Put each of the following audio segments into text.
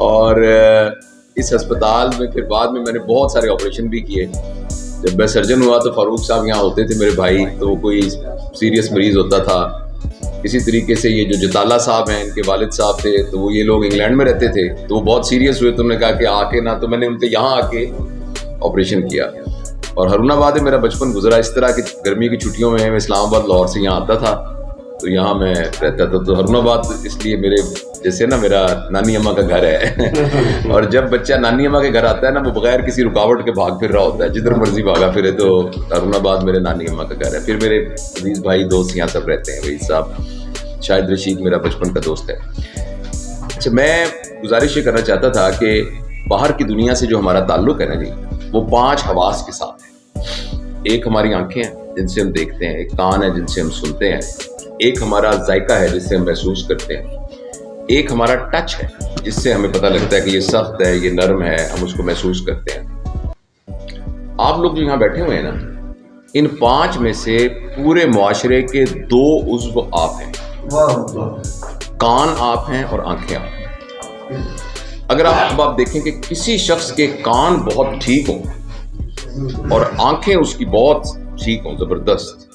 اور اس ہسپتال میں پھر بعد میں نے بہت سارے آپریشن بھی کیے. جب میں سرجن ہوا تو فاروق صاحب یہاں ہوتے تھے میرے بھائی, تو کوئی سیریس مریض ہوتا تھا. اسی طریقے سے یہ جو جتالہ صاحب ہیں, ان کے والد صاحب تھے, تو وہ یہ لوگ انگلینڈ میں رہتے تھے, تو وہ بہت سیریس ہوئے, تو انہوں نے کہا کہ آ کے نا, تو میں نے ان کے یہاں آ کے آپریشن کیا. اور ہارون آباد میں میرا بچپن گزرا اس طرح کہ گرمی کی چھٹیوں میں اسلام آباد لاہور سے یہاں آتا تھا, تو یہاں میں رہتا تھا. تو ہارون آباد اس لیے میرے جیسے نا میرا نانی اماں کا گھر ہے. اور جب بچہ نانی اماں کے گھر آتا ہے نا, وہ بغیر کسی رکاوٹ کے بھاگ پھر رہا ہوتا ہے, جدھر مرضی بھاگا پھرے. تو ہارون آباد میرے نانی اماں کا گھر ہے. پھر میرے عزیز بھائی دوست یہاں سب رہتے ہیں. وحید صاحب, شاہد رشید میرا بچپن کا دوست ہے. اچھا, میں گزارش یہ کرنا چاہتا تھا کہ باہر کی دنیا سے جو ہمارا تعلق ہے نا جی, وہ 5 حواس کے ساتھ ہے. ایک ہماری آنکھیں ہیں جن سے ہم دیکھتے ہیں, ایک کان ہے جن سے ہم سنتے ہیں, ایک ہمارا ذائقہ ہے جس سے ہم محسوس کرتے ہیں, ایک ہمارا ٹچ ہے جس سے ہمیں پتہ لگتا ہے کہ یہ سخت ہے, یہ نرم ہے, ہم اس کو محسوس کرتے ہیں. آپ لوگ جو یہاں بیٹھے ہوئے ہیں نا, ان 5 میں سے پورے معاشرے کے 2 عضو آپ ہیں. کان آپ ہیں اور آنکھیں آپ ہیں. اگر آپ دیکھیں کہ کسی شخص کے کان بہت ٹھیک ہوں اور آنکھیں اس کی بہت ٹھیک ہوں, زبردست,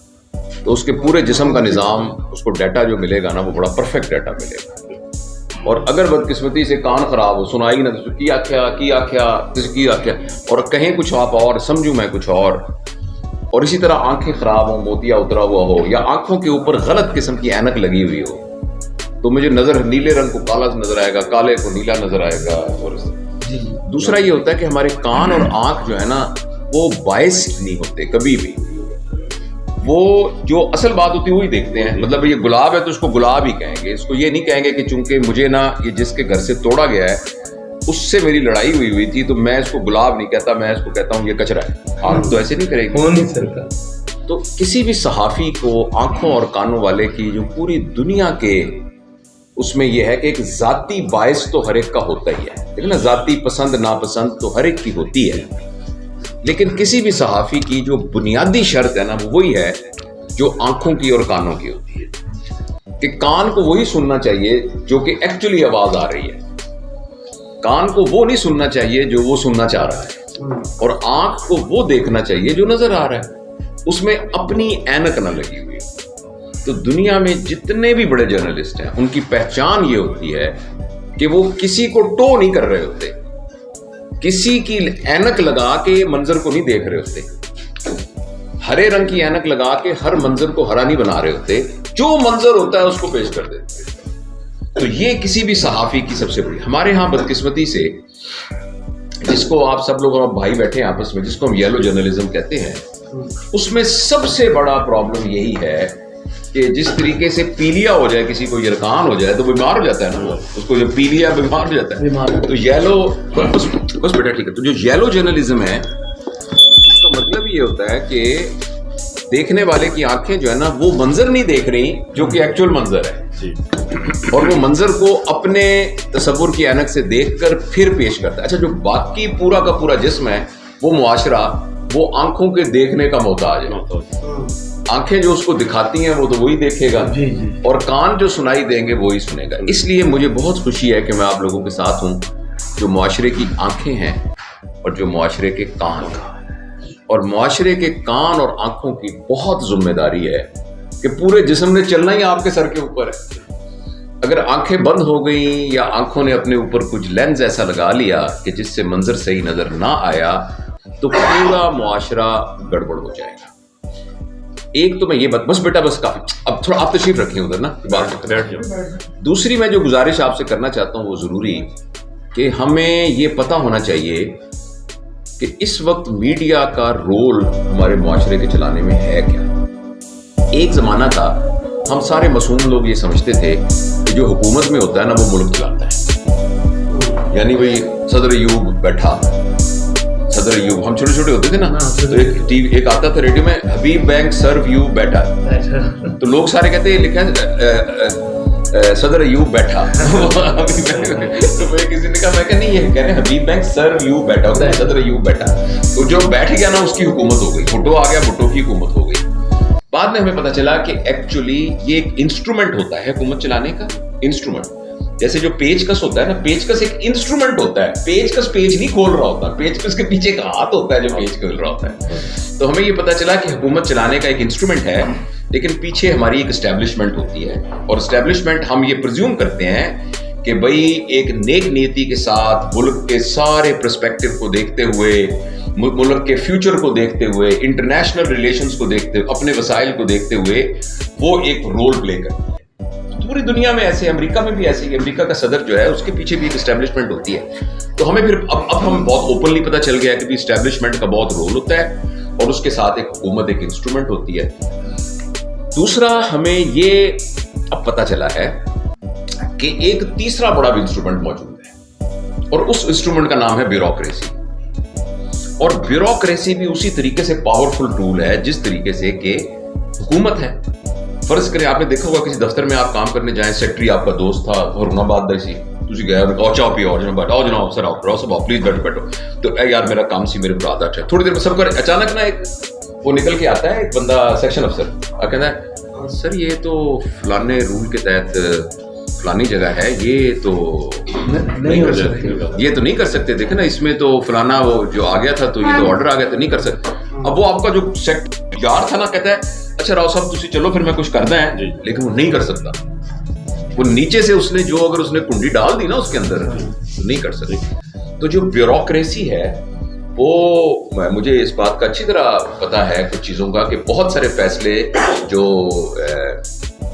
تو اس کے پورے جسم کا نظام, اس کو ڈیٹا جو ملے گا نا, وہ بڑا پرفیکٹ ڈیٹا ملے گا. اور اگر بدقسمتی سے کان خراب ہو, سنائی نہ, تو کی آکھیا, اور کہیں کچھ آپ اور, سمجھوں میں کچھ اور اسی طرح آنکھیں خراب ہوں, موتیا اترا ہوا ہو, یا آنکھوں کے اوپر غلط قسم کی اینک لگی ہوئی ہو, تو مجھے نظر نیلے رنگ کو کالا نظر آئے گا, کالے کو نیلا نظر آئے گا. اور دوسرا یہ ہوتا ہے کہ ہمارے کان اور آنکھ جو ہے نا, وہ باعث نہیں ہوتے کبھی بھی. وہ جو اصل بات ہوتی ہے وہی دیکھتے ہیں. مطلب یہ گلاب ہے تو اس کو گلاب ہی کہیں گے, اس کو یہ نہیں کہیں گے کہ چونکہ مجھے نا یہ جس کے گھر سے توڑا گیا ہے اس سے میری لڑائی ہوئی تھی, تو میں اس کو گلاب نہیں کہتا, میں اس کو کہتا ہوں یہ کچرا ہے. آنکھ تو ایسے نہیں کرے گی. تو کسی بھی صحافی کو آنکھوں اور کانوں والے کی جو پوری دنیا کے اس میں یہ ہے کہ ایک ذاتی باعث تو ہر ایک کا ہوتا ہی ہے, لیکن نا ذاتی پسند ناپسند تو ہر ایک کی ہوتی ہے. لیکن کسی بھی صحافی کی جو بنیادی شرط ہے نا, وہ وہی ہے جو آنکھوں کی اور کانوں کی ہوتی ہے, کہ کان کو وہی سننا چاہیے جو کہ ایکچولی آواز آ رہی ہے. کان کو وہ نہیں سننا چاہیے جو وہ سننا چاہ رہا ہے, اور آنکھ کو وہ دیکھنا چاہیے جو نظر آ رہا ہے, اس میں اپنی اینک نہ لگی ہوئی. تو دنیا میں جتنے بھی بڑے جرنلسٹ ہیں, ان کی پہچان یہ ہوتی ہے کہ وہ کسی کو ٹو نہیں کر رہے ہوتے, کسی کی اینک لگا کے منظر کو نہیں دیکھ رہے ہوتے, ہرے رنگ کی اینک لگا کے ہر منظر کو ہرا نہیں بنا رہے ہوتے, جو منظر ہوتا ہے اس کو پیش کر دیتے. تو یہ کسی بھی صحافی کی سب سے بڑی. ہمارے ہاں بدقسمتی سے, جس کو آپ سب لوگ بھائی بیٹھے ہیں آپس میں, جس کو ہم یلو جرنلزم کہتے ہیں, اس میں سب سے بڑا پرابلم یہی ہے کہ جس طریقے سے پیلیا ہو جائے, کسی کو یرقان ہو جائے تو بیمار ہو جاتا ہے نا, اس کو جو پیلیا بیمار ہو جاتا ہے. تو یلو بس بیٹا ٹھیک ہے. تو جو یلو جرنلزم ہے, اس کا مطلب یہ ہوتا ہے کہ دیکھنے والے کی آنکھیں جو ہے نا, وہ منظر نہیں دیکھ رہی جو کہ ایکچوئل منظر ہے, اور وہ منظر کو اپنے تصور کی اینک سے دیکھ کر پھر پیش کرتا ہے. اچھا, جو باقی پورا کا پورا جسم ہے, وہ معاشرہ, وہ آنکھوں کے دیکھنے کا محتاج ہے. آنکھیں جو اس کو دکھاتی ہیں وہ تو وہی دیکھے گا, اور کان جو سنائی دیں گے وہی سنے گا. اس لیے مجھے بہت خوشی ہے کہ میں آپ لوگوں کے ساتھ ہوں جو معاشرے کی آنکھیں ہیں اور جو معاشرے کے کان ہیں. اور معاشرے کے کان اور آنکھوں کی بہت ذمہ داری ہے کہ پورے جسم نے چلنا ہی آپ کے سر کے اوپر ہے. اگر آنکھیں بند ہو گئیں یا آنکھوں نے اپنے اوپر کچھ لینز ایسا لگا لیا کہ جس سے منظر صحیح نظر نہ آیا, تو پورا معاشرہ گڑبڑ ہو جائے گا. ایک تو میں یہ بس بیٹا بس کافی, اب تھوڑا آپ تشریف رکھیں ادھر نا, بات بیٹھ جاؤ. دوسری میں جو گزارش آپ سے کرنا چاہتا ہوں وہ ضروری کہ ہمیں یہ پتا ہونا چاہیے کہ اس وقت میڈیا کا رول ہمارے معاشرے کے چلانے میں ہے کیا. ایک زمانہ تھا ہم سارے معصوم لوگ یہ سمجھتے تھے کہ جو حکومت میں ہوتا ہے نا وہ ملک چلاتا ہے. یعنی بھائی صدر ایوب بیٹھا, صدر ایوب, ہم چھوٹے چھوٹے ہوتے تھے نا, تو ایک آتا تھا ریڈیو میں, حبیب بینک سرو یو بیٹھا, تو لوگ سارے کہتے ہیں لکھا صدر ایوب بیٹھا. تو کسی نے کہا, میں کہ نہیں, یہ کہہ رہے ہیں حبیب بینک سرو یو بیٹھا ہوتا ہے, صدر ایوب بیٹھا. تو جو بیٹھ گیا نا اس کی حکومت ہو گئی, بھٹو آ گیا, بھٹو کی حکومت ہو گئی. بعد میں ہمیں پتا چلا کہ ایکچولی یہ ایک انسٹرومنٹ ہوتا ہے حکومت چلانے کا, انسٹرومنٹ. جیسے جو پیچکس ہوتا ہے نا, پیچکس ایک انسٹرومنٹ ہوتا ہے, پیچکس پیج نہیں کھول رہا ہوتا, پیچکس کے پیچھے ایک ہاتھ ہوتا ہے جو پیج کھول رہا ہوتا ہے. تو ہمیں یہ پتا چلا کہ حکومت چلانے کا ایک انسٹرومنٹ ہے, لیکن پیچھے ہماری ایک اسٹیبلشمنٹ ہوتی ہے, اور اسٹیبلشمنٹ ہم یہ پرزیوم کرتے ہیں کہ بھائی ایک نیک نیتی کے ساتھ ملک کے سارے پرسپیکٹو کو دیکھتے ہوئے, ملک کے فیوچر کو دیکھتے ہوئے, انٹرنیشنل ریلیشنز کو دیکھتے ہوئے, اپنے وسائل کو دیکھتے ہوئے وہ ایک رول پلے کرتی ہے. پوری دنیا میں ایسے, امریکہ میں بھی ایسے, امریکہ کا صدر جو ہے اس کے پیچھے بھی ایک اسٹیبلشمنٹ ہوتی ہے. تو ہمیں پھر اب ہمیں بہت اوپنلی پتہ چل گیا کہ اسٹیبلشمنٹ کا بہت رول ہوتا ہے, اور اس کے ساتھ ایک حکومت ایک انسٹرومنٹ ہوتی ہے. دوسرا ہمیں یہ اب پتہ چلا ہے کہ ایک تیسرا بڑا بھی انسٹرومنٹ موجود ہے, اور اس انسٹرومنٹ کا نام ہے بیوروکریسی. اور بیوروکریسی بھی اسی طریقے سے پاورفل ٹول ہے جس طریقے سے کہ حکومت ہے. فرض کریں آپ نے دیکھا ہوگا کسی دفتر میں آپ کام کرنے جائیں, سیکٹری آپ کا دوست تھا ہرون آباد دا سی, تسی گئے اور چاہ پیو, اور جناب سر آؤ سب پلیز بیٹھو. تو اے یار میرا کام سی, میرے براد اچھا, تھوڑی دیر میں سب کر اچانک نا ایک وہ نکل کے آتا ہے, ایک بندہ سیکشن افسر کہتا ہے سر یہ تو فلانے رول کے تحت فلانی جگہ ہے, یہ تو نہیں کر سکتے, یہ تو نہیں کر سکتے, دیکھیں نا اس میں تو فلانا وہ جو آ گیا تھا تو یہ تو آرڈر آ گیا تو نہیں کر سکتے. اب وہ آپ کا جو یار تھا نا کہتا ہے اچھا راؤ صاحب تسی چلو پھر میں کچھ کرنا ہے, لیکن وہ نہیں کر سکتا. وہ نیچے سے اس نے جو اگر اس نے کنڈی ڈال دی نا اس کے اندر تو نہیں کر سکتے. تو جو بیوروکریسی ہے وہ مجھے اس بات کا اچھی طرح پتا ہے کچھ چیزوں کا کہ بہت سارے فیصلے جو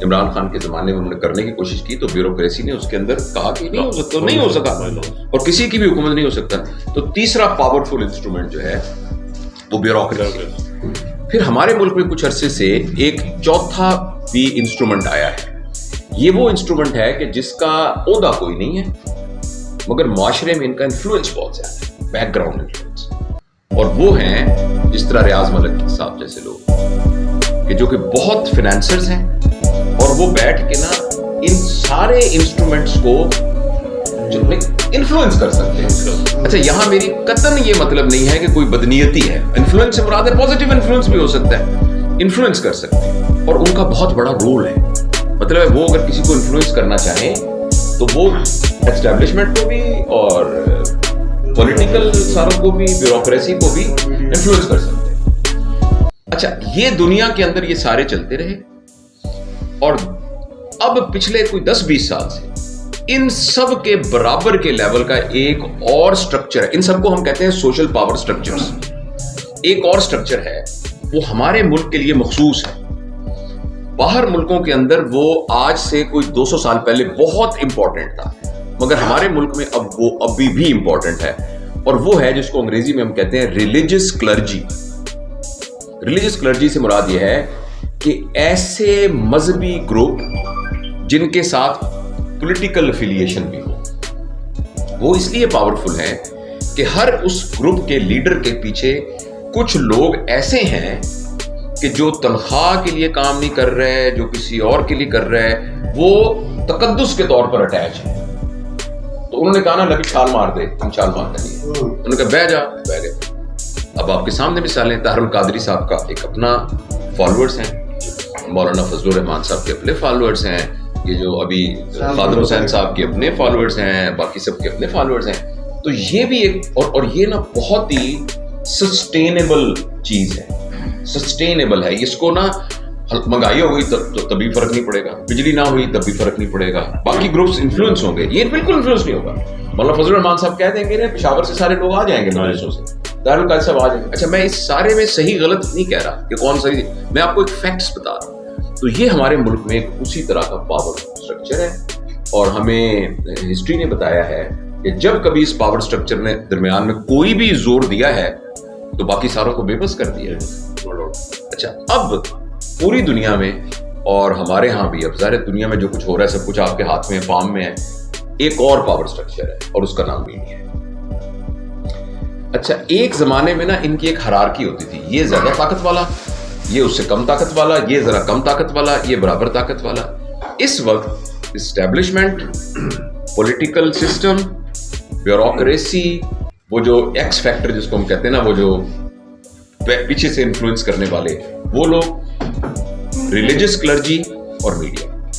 عمران خان کے زمانے میں انہوں نے کرنے کی کوشش کی تو بیوروکریسی نے اس کے اندر کہا کہ نہیں ہو سکتا, نہیں ہو سکا, اور کسی کی بھی حکومت نہیں ہو سکتا. تو تیسرا پاورفل انسٹرومنٹ جو ہے وہ بیوروکریسی. پھر ہمارے ملک میں کچھ عرصے سے ایک چوتھا بھی انسٹرومنٹ آیا ہے. یہ وہ انسٹرومنٹ ہے کہ جس کا عہدہ کوئی نہیں ہے مگر معاشرے میں ان کا انفلوئنس بہت زیادہ ہے, بیک گراؤنڈ انفلوئنس. اور وہ ہیں جس طرح ریاض ملک صاحب جیسے لوگ کہ جو کہ بہت فائنینسرز ہیں, اور وہ بیٹھ کے نا ان سارے انسٹرومنٹس کو انفلوئنس کر سکتے ہیں. اچھا یہاں میری قطعاً یہ مطلب نہیں ہے کہ کوئی بدنیتی ہے, انفلوئنس سے مراد ہے پازیٹیو انفلوئنس بھی ہو سکتا ہے, انفلوئنس کر سکتے ہیں, اور ان کا بہت بڑا رول ہے. مطلب ہے وہ اگر کسی کو انفلوئنس کرنا چاہیں تو وہ اسٹیبلشمنٹ کو بھی اور پولیٹیکل ساروں کو بھی, بیوروکریسی کو بھی انفلوئنس کر سکتے ہیں. اچھا یہ دنیا کے اندر یہ سارے چلتے رہے, اور اب پچھلے کوئی 10-20 سال سے ان سب کے برابر کے لیول کا ایک اور سٹرکچر ہے. ان سب کو ہم کہتے ہیں سوشل پاور سٹرکچرز. ایک اور سٹرکچر ہے وہ ہمارے ملک کے لیے مخصوص ہے. باہر ملکوں کے اندر وہ آج سے کوئی 200 سال پہلے بہت امپورٹنٹ تھا, مگر ہمارے ملک میں اب وہ ابھی بھی امپورٹنٹ ہے, اور وہ ہے جس کو انگریزی میں ہم کہتے ہیں ریلیجس کلرجی. ریلیجس کلرجی سے مراد یہ ہے کہ ایسے مذہبی گروپ جن کے ساتھ پولیٹیکل افیلیشن بھی ہو, وہ اس لیے پاورفل ہیں کہ ہر اس گروپ کے لیڈر کے پیچھے کچھ لوگ ایسے ہیں کہ جو تنخواہ کے لیے کام نہیں کر رہے, جو کسی اور کے لیے کر رہے, وہ تقدس کے طور پر اٹیچ ہیں. تو انہوں نے کہا نا نبی چھال مار دے, ہم چھال مارتے نہیں. انہوں نے کہا بہ جا, بہ گئے. اب آپ کے سامنے مثالیں, طاہر القادری صاحب کا ایک اپنا فالوورز ہیں, مولانا فضل الرحمان صاحب کے اپنے فالوورز ہیں, یہ جو ابھی خادر حسین صاحب کے اپنے فالوورز ہیں, باقی سب کے اپنے فالوورز ہیں. تو یہ بھی ایک اور یہ نا بہت ہی سسٹینیبل چیز ہے, سسٹینیبل ہے. اس کو نا مہنگائی ہو گئی تب بھی فرق نہیں پڑے گا, بجلی نہ ہوئی تب بھی فرق نہیں پڑے گا, باقی گروپس انفلوئنس ہوں گے, یہ بالکل انفلوئنس نہیں ہوگا. مولانا فضل الرحمان صاحب کہہ دیں گے پشاور سے سارے لوگ آ جائیں گے مدرسوں سے, دار القادری صاحب آ جائیں گے. اچھا میں اس سارے میں صحیح غلط نہیں کہہ رہا کہ کون صحیح, میں آپ کو ایک فیکٹس بتا رہا ہوں. تو یہ ہمارے ملک میں ایک اسی طرح کا پاور سٹرکچر ہے, اور ہمیں ہسٹری نے بتایا ہے کہ جب کبھی اس پاور سٹرکچر نے درمیان میں کوئی بھی زور دیا ہے تو باقی ساروں کو بے بس کر دیا ہے. اچھا اب پوری دنیا میں اور ہمارے ہاں بھی, اب ظاہر دنیا میں جو کچھ ہو رہا ہے سب کچھ آپ کے ہاتھ میں, پام میں ہے, ایک اور پاور سٹرکچر ہے اور اس کا نام میڈیا ہے. اچھا ایک زمانے میں نا ان کی ایک ہرارکی ہوتی تھی, یہ زیادہ طاقت والا, یہ اس سے کم طاقت والا, یہ ذرا کم طاقت والا, یہ برابر طاقت والا. اس وقت اسٹیبلشمنٹ, پولیٹیکل سسٹم, بیوروکریسی, وہ جو ایکس فیکٹر جس کو ہم کہتے ہیں نا, وہ جو پیچھے سے انفلوئنس کرنے والے وہ لوگ, ریلیجس کلرجی اور میڈیا.